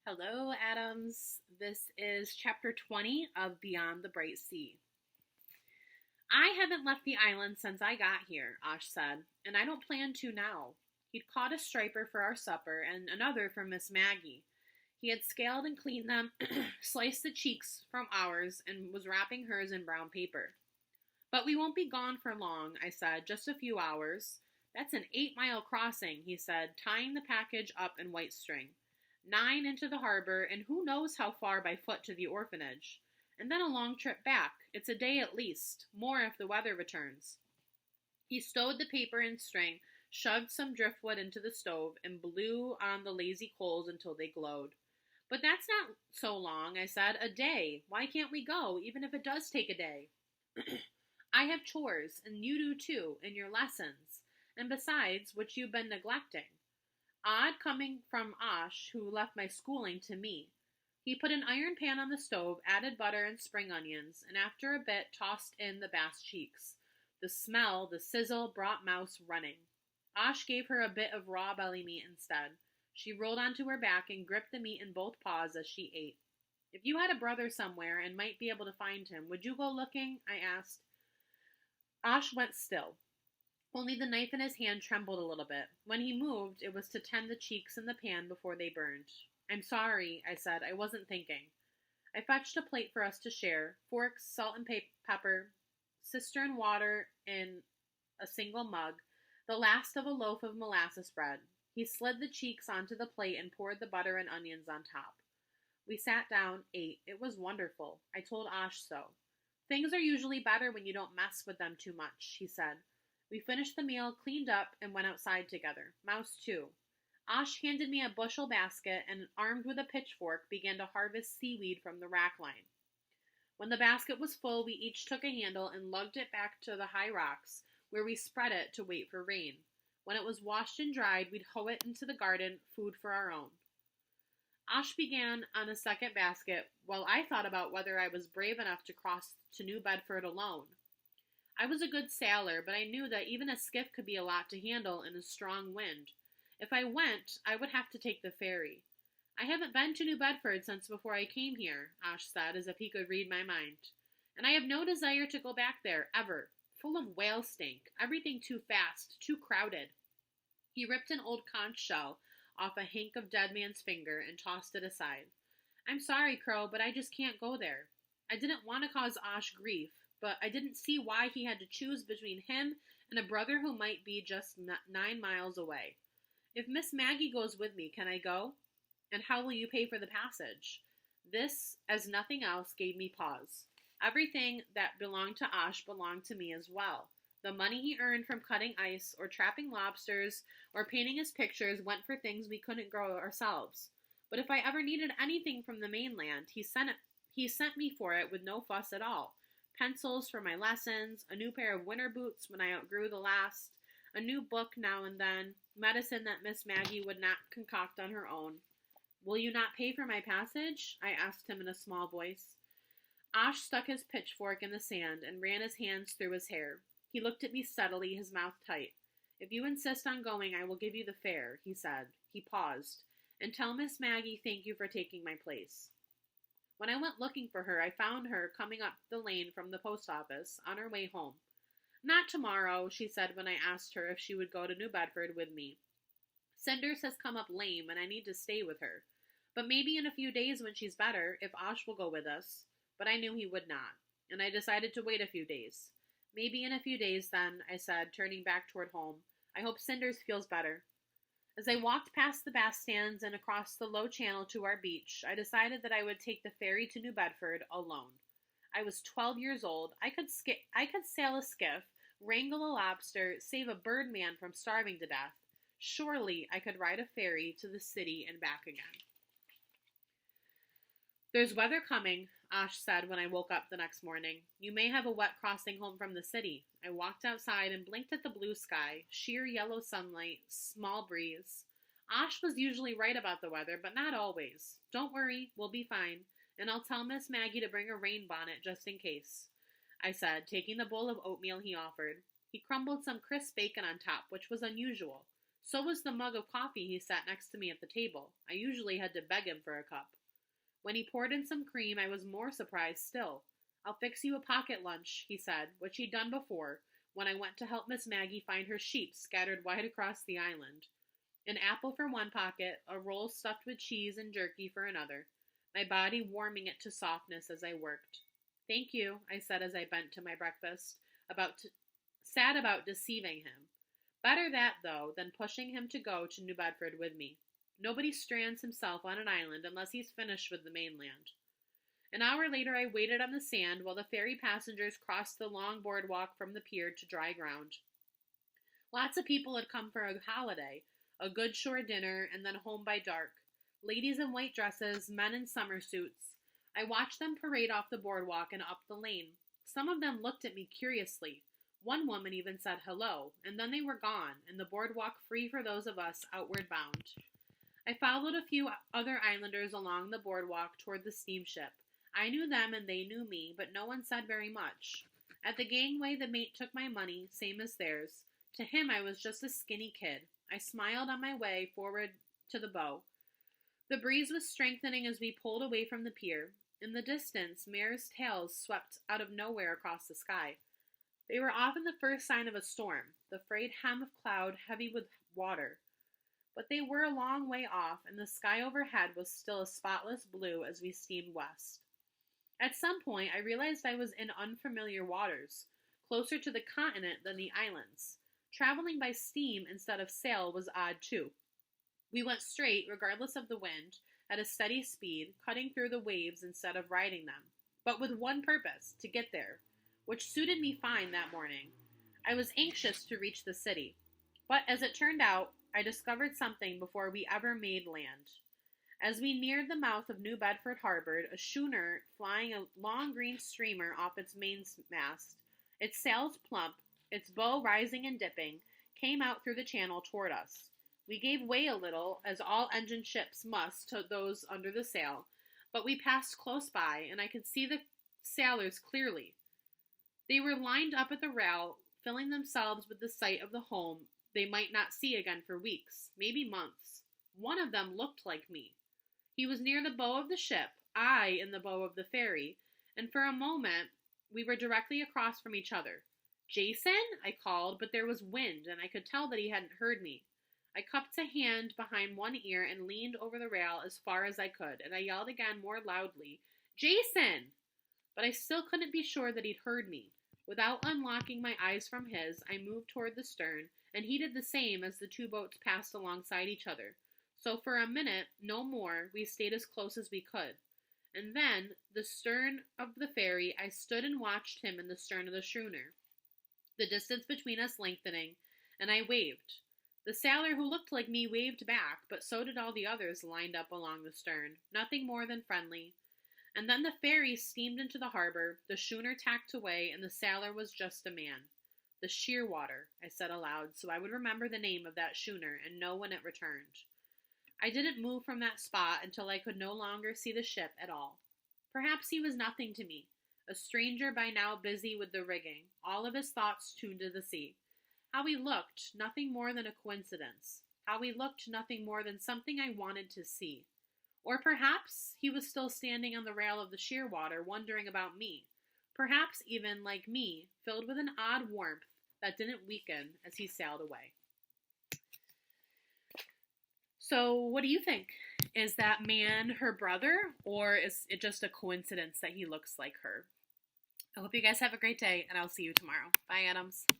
Hello, Adams. This is chapter 20 of Beyond the Bright Sea. I haven't left the island since I got here, Osh said, and I don't plan to now. He'd caught a striper for our supper and another for Miss Maggie. He had scaled and cleaned them, sliced the cheeks from ours, and was wrapping hers in brown paper. But we won't be gone for long, I said, just a few hours. That's an 8-mile crossing, he said, tying the package up in white string. 9 into the harbor, and who knows how far by foot to the orphanage. And then a long trip back. It's a day at least, more if the weather returns. He stowed the paper and string, shoved some driftwood into the stove, and blew on the lazy coals until they glowed. But that's not so long, I said. A day. Why can't we go, even if it does take a day? I have chores, and you do too, and your lessons. And besides, which you've been neglecting. Odd coming from Osh, who left my schooling to me. He put an iron pan on the stove, added butter and spring onions, and after a bit tossed in the bass cheeks. The smell, the sizzle, brought Mouse running. Osh gave her a bit of raw belly meat instead. She rolled onto her back and gripped the meat in both paws as she ate. If you had a brother somewhere and might be able to find him, would you go looking? I asked. Osh went still. Only the knife in his hand trembled a little bit. When he moved, it was to tend the cheeks in the pan before they burned. I'm sorry, I said. I wasn't thinking. I fetched a plate for us to share, forks, salt and pepper, cistern water in a single mug, the last of a loaf of molasses bread. He slid the cheeks onto the plate and poured the butter and onions on top. We sat down, ate. It was wonderful. I told Osh so. Things are usually better when you don't mess with them too much, he said. We finished the meal, cleaned up, and went outside together. Mouse, too. Osh handed me a bushel basket and, armed with a pitchfork, began to harvest seaweed from the rack line. When the basket was full, we each took a handle and lugged it back to the high rocks, where we spread it to wait for rain. When it was washed and dried, we'd hoe it into the garden, food for our own. Osh began on a second basket, while I thought about whether I was brave enough to cross to New Bedford alone. I was a good sailor, but I knew that even a skiff could be a lot to handle in a strong wind. If I went, I would have to take the ferry. I haven't been to New Bedford since before I came here, Osh said, as if he could read my mind. And I have no desire to go back there, ever. Full of whale stink, everything too fast, too crowded. He ripped an old conch shell off a hank of dead man's finger and tossed it aside. I'm sorry, Crow, but I just can't go there. I didn't want to cause Osh grief, but I didn't see why he had to choose between him and a brother who might be just 9 miles away. If Miss Maggie goes with me, can I go? And how will you pay for the passage? This, as nothing else, gave me pause. Everything that belonged to Osh belonged to me as well. The money he earned from cutting ice or trapping lobsters or painting his pictures went for things we couldn't grow ourselves. But if I ever needed anything from the mainland, he sent me for it with no fuss at all. Pencils for my lessons, a new pair of winter boots when I outgrew the last, a new book now and then, medicine that Miss Maggie would not concoct on her own. Will you not pay for my passage? I asked him in a small voice. Osh stuck his pitchfork in the sand and ran his hands through his hair. He looked at me steadily, his mouth tight. If you insist on going, I will give you the fare, he said. He paused. And tell Miss Maggie thank you for taking my place. When I went looking for her, I found her coming up the lane from the post office, on her way home. Not tomorrow, she said when I asked her if she would go to New Bedford with me. Cinders has come up lame, and I need to stay with her. But maybe in a few days when she's better, if Osh will go with us. But I knew he would not, and I decided to wait a few days. Maybe in a few days then, I said, turning back toward home. I hope Cinders feels better. As I walked past the bass stands and across the low channel to our beach, I decided that I would take the ferry to New Bedford alone. I was 12 years old. I could sail a skiff, wrangle a lobster, save a birdman from starving to death. Surely I could ride a ferry to the city and back again. There's weather coming, Osh said when I woke up the next morning. You may have a wet crossing home from the city. I walked outside and blinked at the blue sky, sheer yellow sunlight, small breeze. Osh was usually right about the weather, but not always. Don't worry, we'll be fine, and I'll tell Miss Maggie to bring a rain bonnet just in case, I said, taking the bowl of oatmeal he offered. He crumbled some crisp bacon on top, which was unusual. So was the mug of coffee he sat next to me at the table. I usually had to beg him for a cup. When he poured in some cream, I was more surprised still. I'll fix you a pocket lunch, he said, which he'd done before, when I went to help Miss Maggie find her sheep scattered wide across the island. An apple for one pocket, a roll stuffed with cheese and jerky for another, my body warming it to softness as I worked. Thank you, I said as I bent to my breakfast, sad about deceiving him. Better that, though, than pushing him to go to New Bedford with me. Nobody strands himself on an island unless he's finished with the mainland. An hour later I waited on the sand while the ferry passengers crossed the long boardwalk from the pier to dry ground. Lots of people had come for a holiday, a good shore dinner, and then home by dark. Ladies in white dresses, men in summer suits. I watched them parade off the boardwalk and up the lane. Some of them looked at me curiously. One woman even said hello, and then they were gone, and the boardwalk free for those of us outward bound. I followed a few other islanders along the boardwalk toward the steamship. I knew them and they knew me, but no one said very much. At the gangway, the mate took my money, same as theirs. To him, I was just a skinny kid. I smiled on my way forward to the bow. The breeze was strengthening as we pulled away from the pier. In the distance, mares' tails swept out of nowhere across the sky. They were often the first sign of a storm, the frayed hem of cloud heavy with water. But they were a long way off, and the sky overhead was still a spotless blue as we steamed west. At some point, I realized I was in unfamiliar waters, closer to the continent than the islands. Traveling by steam instead of sail was odd, too. We went straight, regardless of the wind, at a steady speed, cutting through the waves instead of riding them, but with one purpose, to get there, which suited me fine that morning. I was anxious to reach the city, but as it turned out, I discovered something before we ever made land. As we neared the mouth of New Bedford Harbor, a schooner flying a long green streamer off its mainmast, its sails plump, its bow rising and dipping, came out through the channel toward us. We gave way a little, as all engine ships must to those under the sail, but we passed close by, and I could see the sailors clearly. They were lined up at the rail, filling themselves with the sight of the home they might not see again for weeks, maybe months. One of them looked like me. He was near the bow of the ship, I in the bow of the ferry, and for a moment we were directly across from each other. Jason? I called, but there was wind, and I could tell that he hadn't heard me. I cupped a hand behind one ear and leaned over the rail as far as I could, and I yelled again more loudly, Jason! But I still couldn't be sure that he'd heard me. Without unlocking my eyes from his, I moved toward the stern, and he did the same as the two boats passed alongside each other. So for a minute, no more, we stayed as close as we could. And then, the stern of the ferry, I stood and watched him in the stern of the schooner, the distance between us lengthening, and I waved. The sailor who looked like me waved back, but so did all the others lined up along the stern, nothing more than friendly. And then the ferry steamed into the harbor, the schooner tacked away, and the sailor was just a man. The Shearwater, I said aloud, so I would remember the name of that schooner and know when it returned. I didn't move from that spot until I could no longer see the ship at all. Perhaps he was nothing to me, a stranger by now busy with the rigging, all of his thoughts tuned to the sea. How he looked, nothing more than a coincidence. How he looked, nothing more than something I wanted to see. Or perhaps he was still standing on the rail of the Shearwater, wondering about me. Perhaps even, like me, filled with an odd warmth that didn't weaken as he sailed away. So, what do you think? Is that man her brother, or is it just a coincidence that he looks like her? I hope you guys have a great day, and I'll see you tomorrow. Bye, Adams.